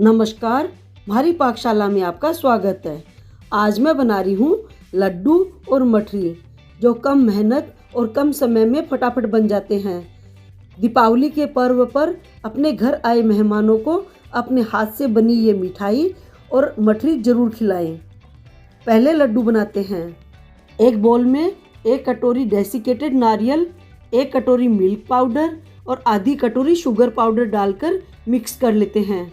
नमस्कार, हमारी पाकशाला में आपका स्वागत है। आज मैं बना रही हूँ लड्डू और मठरी, जो कम मेहनत और कम समय में फटाफट बन जाते हैं। दीपावली के पर्व पर अपने घर आए मेहमानों को अपने हाथ से बनी ये मिठाई और मठरी ज़रूर खिलाएं। पहले लड्डू बनाते हैं। एक बोल में 1 कटोरी डेसिकेटेड नारियल, 1 कटोरी मिल्क पाउडर और आधी कटोरी शुगर पाउडर डालकर मिक्स कर लेते हैं।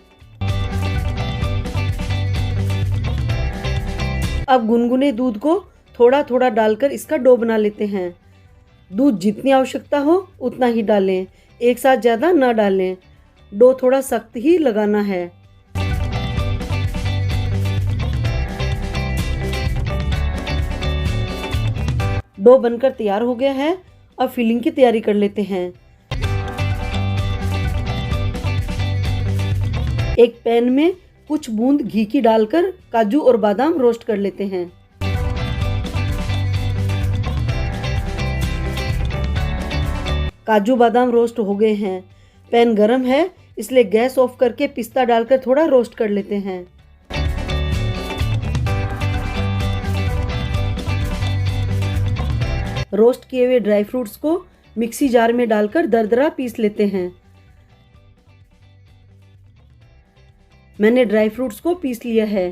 अब गुनगुने दूध को थोड़ा थोड़ा डालकर इसका डो बना लेते हैं। दूध जितनी आवश्यकता हो उतना ही डालें, एक साथ ज़्यादा ना डालें। डो थोड़ा सख्त ही लगाना है। डो बनकर तैयार हो गया है। अब फिलिंग की तैयारी कर लेते हैं। एक पैन में कुछ बूंद घी की डालकर काजू और बादाम रोस्ट कर लेते हैं। काजू बादाम रोस्ट हो गए हैं। पैन गरम है, इसलिए गैस ऑफ करके पिस्ता डालकर थोड़ा रोस्ट कर लेते हैं। रोस्ट किए हुए ड्राई फ्रूट्स को मिक्सी जार में डालकर दरदरा पीस लेते हैं। मैंने ड्राई फ्रूट्स को पीस लिया है।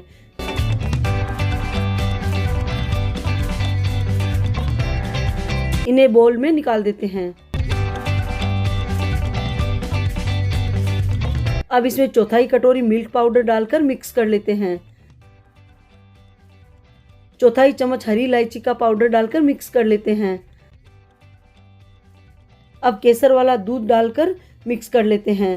इन्हें बोल में निकाल देते हैं। अब इसमें 1/4 कटोरी मिल्क पाउडर डालकर मिक्स कर लेते हैं। 1/4 चम्मच हरी इलायची का पाउडर डालकर मिक्स कर लेते हैं। अब केसर वाला दूध डालकर मिक्स कर लेते हैं।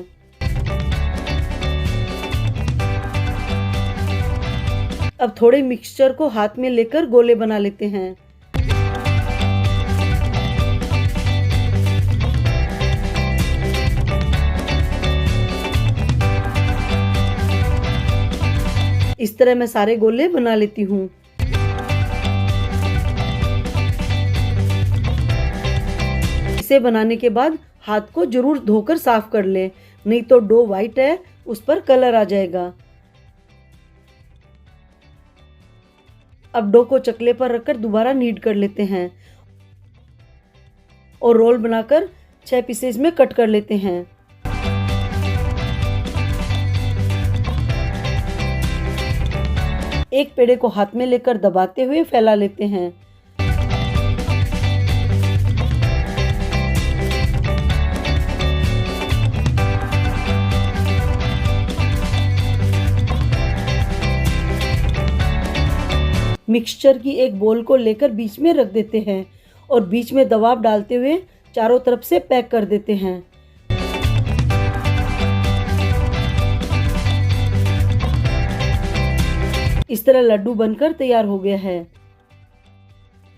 अब थोड़े मिक्सचर को हाथ में लेकर गोले बना लेते हैं। इस तरह मैं सारे गोले बना लेती हूँ। इसे बनाने के बाद हाथ को जरूर धोकर साफ कर ले, नहीं तो डो वाइट है, उस पर कलर आ जाएगा। अब डो को चकले पर रखकर दोबारा नीड कर लेते हैं और रोल बनाकर 6 पीसेस में कट कर लेते हैं। एक पेड़े को हाथ में लेकर दबाते हुए फैला लेते हैं। मिक्सचर की एक बोल को लेकर बीच में रख देते हैं और बीच में दबाव डालते हुए चारों तरफ से पैक कर देते हैं। इस तरह लड्डू बनकर तैयार हो गया है।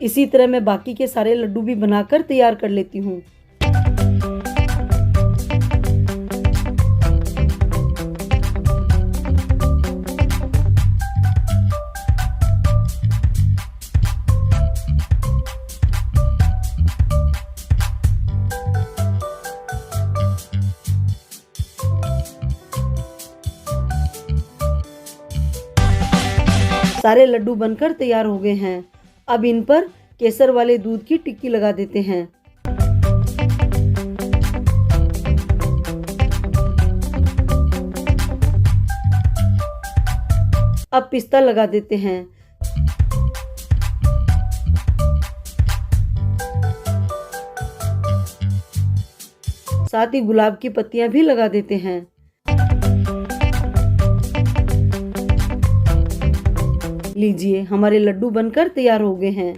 इसी तरह मैं बाकी के सारे लड्डू भी बनाकर तैयार कर लेती हूँ। सारे लड्डू बनकर तैयार हो गए हैं। अब इन पर केसर वाले दूध की टिक्की लगा देते हैं। अब पिस्ता लगा देते हैं। साथ ही गुलाब की पत्तियां भी लगा देते हैं। लीजिए, हमारे लड्डू बनकर तैयार हो गए हैं।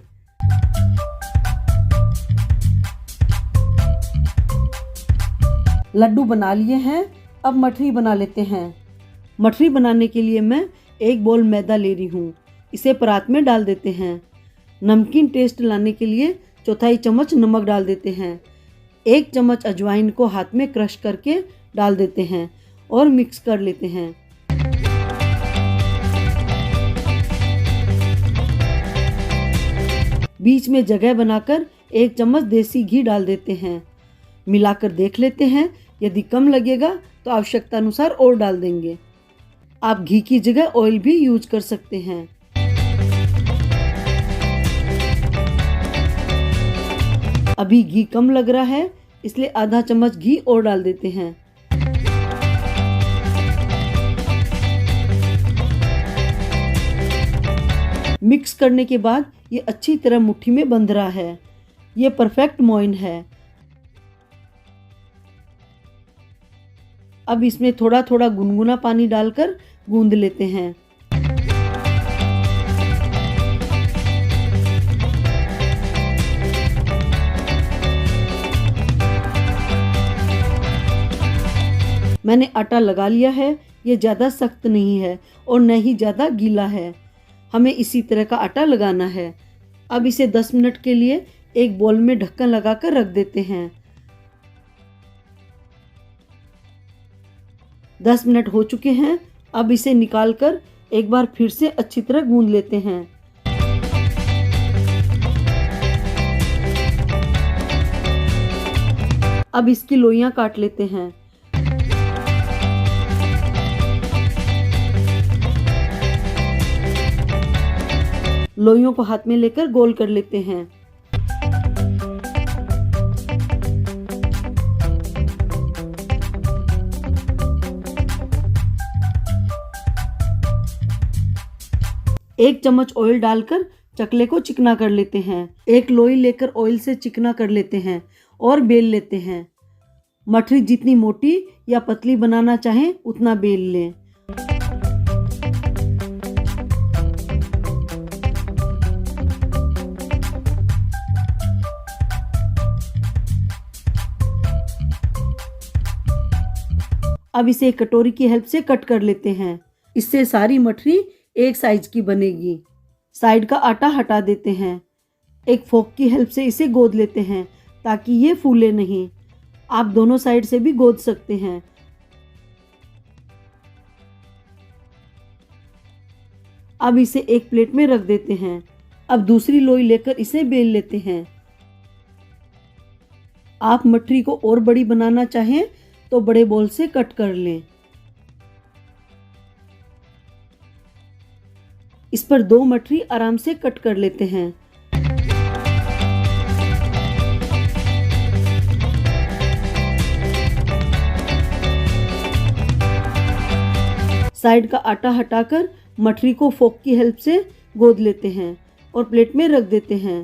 लड्डू बना लिए हैं। अब मठरी बना लेते हैं। मठरी बनाने के लिए मैं 1 बोल मैदा ले रही हूँ। इसे परात में डाल देते हैं। नमकीन टेस्ट लाने के लिए 1/4 चम्मच नमक डाल देते हैं। 1 चम्मच अजवाइन को हाथ में क्रश करके डाल देते हैं और मिक्स कर लेते हैं। बीच में जगह बनाकर 1 चम्मच देसी घी डाल देते हैं। मिलाकर देख लेते हैं, यदि कम लगेगा तो आवश्यकता अनुसार और डाल देंगे। आप घी की जगह ऑयल भी यूज कर सकते हैं। अभी घी कम लग रहा है, इसलिए आधा चम्मच घी और डाल देते हैं। मिक्स करने के बाद ये अच्छी तरह मुट्ठी में बंध रहा है। ये परफेक्ट मोइन है। अब इसमें थोड़ा थोड़ा गुनगुना पानी डालकर गूंद लेते हैं। मैंने आटा लगा लिया है। ये ज़्यादा सख्त नहीं है और न ही ज़्यादा गीला है। हमें इसी तरह का आटा लगाना है। अब इसे 10 मिनट के लिए एक बोल में ढक्कन लगाकर रख देते हैं। 10 मिनट हो चुके हैं। अब इसे निकालकर एक बार फिर से अच्छी तरह गूंद लेते हैं। अब इसकी लोइयां काट लेते हैं। लोइयों को हाथ में लेकर गोल कर लेते हैं। एक चम्मच ऑयल डालकर चकले को चिकना कर लेते हैं। एक लोई लेकर ऑयल से चिकना कर लेते हैं और बेल लेते हैं। मठरी जितनी मोटी या पतली बनाना चाहें उतना बेल लें। अब इसे एक कटोरी की हेल्प से कट कर लेते हैं। इससे सारी मठरी एक साइज की बनेगी। साइड का आटा हटा देते हैं। एक फोक की हेल्प से इसे गोद लेते हैं ताकि ये फूले नहीं। आप दोनों साइड से भी गोद सकते हैं। अब इसे एक प्लेट में रख देते हैं। अब दूसरी लोई लेकर इसे बेल लेते हैं। आप मठरी को और बड़ी बनाना चाहें तो बड़े बोल से कट कर लें। इस पर 2 मठरी आराम से कट कर लेते हैं। साइड का आटा हटाकर मठरी को फोक की हेल्प से गोद लेते हैं और प्लेट में रख देते हैं।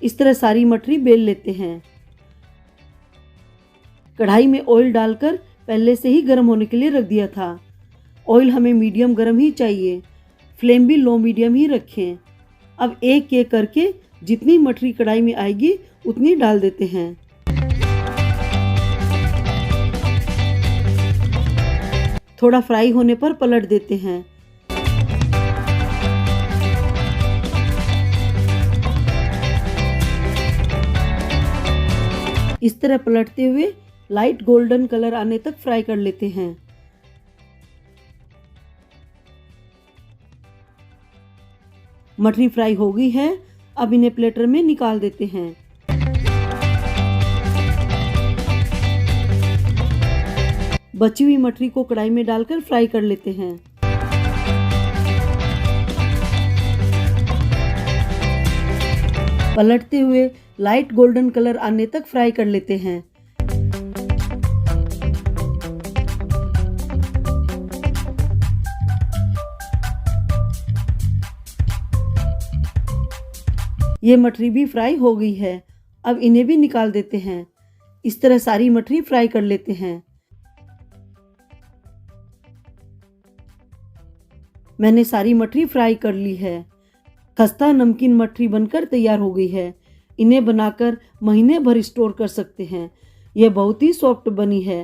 इस तरह सारी मठरी बेल लेते हैं। कढ़ाई में ऑयल डालकर पहले से ही गर्म होने के लिए रख दिया था। ऑयल हमें मीडियम गर्म ही चाहिए। फ्लेम भी लो मीडियम ही रखें। अब एक एक करके जितनी मठरी कढ़ाई में आएगी उतनी डाल देते हैं। थोड़ा फ्राई होने पर पलट देते हैं। इस तरह पलटते हुए लाइट गोल्डन कलर आने तक फ्राई कर लेते हैं। मठरी फ्राई हो गई है। अब इन्हें प्लेटर में निकाल देते हैं। बची हुई मठरी को कढ़ाई में डालकर फ्राई कर लेते हैं। पलटते हुए लाइट गोल्डन कलर आने तक फ्राई कर लेते हैं। ये मठरी भी फ्राई हो गई है। अब इन्हें भी निकाल देते हैं। इस तरह सारी मठरी फ्राई कर लेते हैं। मैंने सारी मठरी फ्राई कर ली है। खस्ता नमकीन मठरी बनकर तैयार हो गई है। इन्हें बनाकर महीने भर स्टोर कर सकते हैं। यह बहुत ही सॉफ्ट बनी है।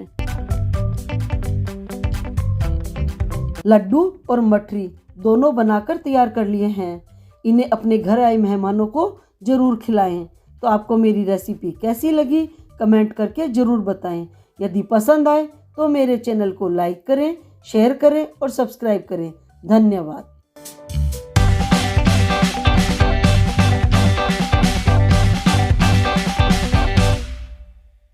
लड्डू और मठरी दोनों बनाकर तैयार कर लिए हैं। इन्हें अपने घर आए मेहमानों को जरूर खिलाएं। तो आपको मेरी रेसिपी कैसी लगी कमेंट करके जरूर बताएं। यदि पसंद आए तो मेरे चैनल को लाइक करें, शेयर करें और सब्सक्राइब करें। धन्यवाद।